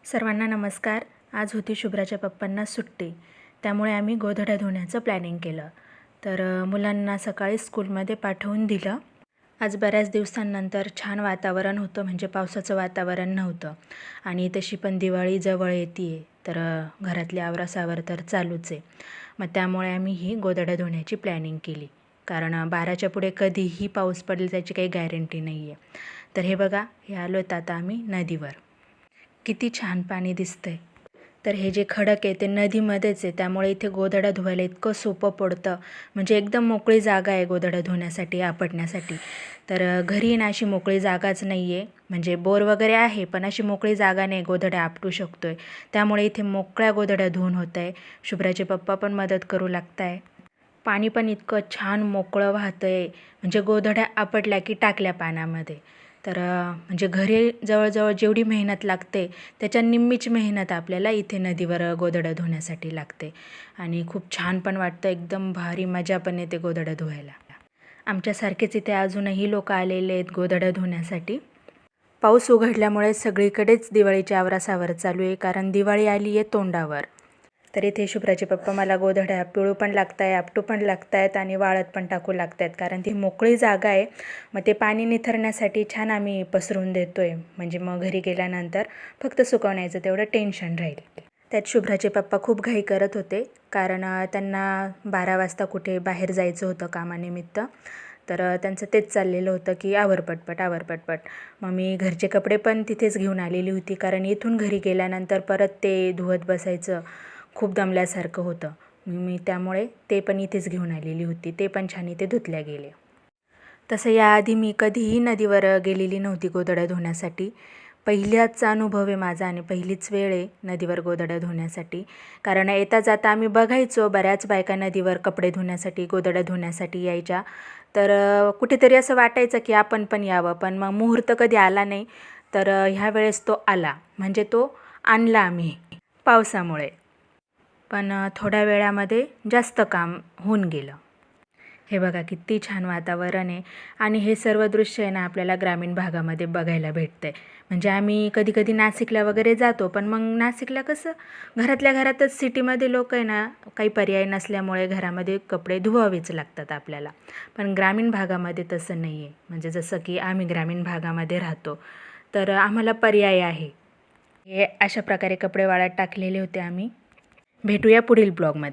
सर्वांना नमस्कार. आज होती शुभ्राच्या पप्पांना सुट्टी, त्यामुळे आम्ही गोधड्या धुण्याचं प्लॅनिंग केलं. तर मुलांना सकाळी स्कूलमध्ये पाठवून दिलं. आज बऱ्याच दिवसांनंतर छान वातावरण होतं, म्हणजे पावसाचं वातावरण नव्हतं आणि तशी पण दिवाळी जवळ येते आहे, तर घरातली आवरासावर तर चालूच आहे. मग त्यामुळे आम्ही ही गोधड्या धुण्याची प्लॅनिंग केली, कारण 12च्या पुढे कधीही पाऊस पडेल त्याची काही गॅरंटी नाही आहे. तर हे बघा, हे आलो आहेत आता आम्ही नदीवर. किती छान पाणी दिसतंय. तर हे जे खडक आहे ते नदीमध्येच आहे, त्यामुळे इथे गोधड्या धुवायला इतकं सोपं पडतं. म्हणजे एकदम मोकळी जागा आहे गोधड्या धुण्यासाठी, आपटण्यासाठी. तर घरी ना अशी मोकळी जागाच नाही आहे, म्हणजे बोर वगैरे आहे पण अशी मोकळी जागा नाही, गोधड्या आपटू शकतो आहे. त्यामुळे इथे मोकळ्या गोधड्या धुवून होत आहे. शुभ्राचे पप्पा पण मदत करू लागत आहे. पाणी पण इतकं छान मोकळं वाहतं आहे, म्हणजे गोधड्या आपटल्या की टाकल्या पाण्यामध्ये. तर म्हणजे घरी जवळजवळ जेवढी मेहनत लागते त्याच्या निम्मीच मेहनत आपल्याला इथे नदीवर गोधड्या धुण्यासाठी लागते. आणि खूप छान पण वाटतं, एकदम भारी मजा पण येते गोधड्या धुवायला. आमच्यासारखेच इथे अजूनही लोक आलेले आहेत गोधड्या धुण्यासाठी. पाऊस उघडल्यामुळे सगळीकडेच दिवाळीची आवरासावर चालू आहे, कारण दिवाळी आली आहे तोंडावर. तर इथे शुभ्राचे पप्पा मला गोधड्या पिळू पण लागत आहे, आपटू पण लागत आहेत आणि वाळत पण टाकू लागत आहेत, कारण ती मोकळी जागा आहे. मग ते पाणी निथरण्यासाठी छान आम्ही पसरून देतो आहे, म्हणजे मग घरी गेल्यानंतर फक्त सुकवण्याचं तेवढं टेन्शन राहील. त्यात शुभ्राचे पप्पा खूप घाई करत होते, कारण त्यांना 12 वाजता कुठे बाहेर जायचं होतं कामानिमित्त. तर त्यांचं तेच चाललेलं होतं की आवर पटपट आवर पटपट. मग मी घरचे कपडे पण तिथेच घेऊन आलेली होती, कारण इथून घरी गेल्यानंतर परत ते धुवत बसायचं खूप दमल्यासारखं होतं. मी त्यामुळे ते पण इथेच घेऊन आलेली होती, ते पण छान इथे धुतल्या गेले. तसं याआधी मी कधीही नदीवर गेलेली नव्हती गोधड्या धुण्यासाठी. पहिलाच अनुभव आहे माझा आणि पहिलीच वेळ आहे नदीवर गोधड्या धुण्यासाठी. कारण येता जाता आम्ही बघायचो बऱ्याच बायका नदीवर कपडे धुण्यासाठी, गोधड्या धुण्यासाठी यायच्या. तर कुठेतरी असं वाटायचं की आपण पण यावं, पण मग मुहूर्त कधी आला नाही. तर ह्या वेळेस तो आला, म्हणजे तो आणला आम्ही पावसामुळे. पण थोड्या वेळामध्ये जास्त काम होऊन गेलं. हे बघा किती छान वातावरण आहे. आणि हे सर्व दृश्य आहे ना आपल्याला ग्रामीण भागामध्ये बघायला भेटतं आहे. म्हणजे आम्ही कधी कधी नाशिकला वगैरे जातो, पण मग नाशिकला कसं घरातल्या घरातच, सिटीमध्ये लोक आहे ना काही पर्याय नसल्यामुळे घरामध्ये कपडे धुवावेच लागतात आपल्याला. पण ग्रामीण भागामध्ये तसं नाही आहे. म्हणजे जसं की आम्ही ग्रामीण भागामध्ये राहतो, तर आम्हाला पर्याय आहे. हे अशा प्रकारे कपडे वाळत टाकलेले होते आम्ही. भेटूया पुढील ब्लॉगमध्ये.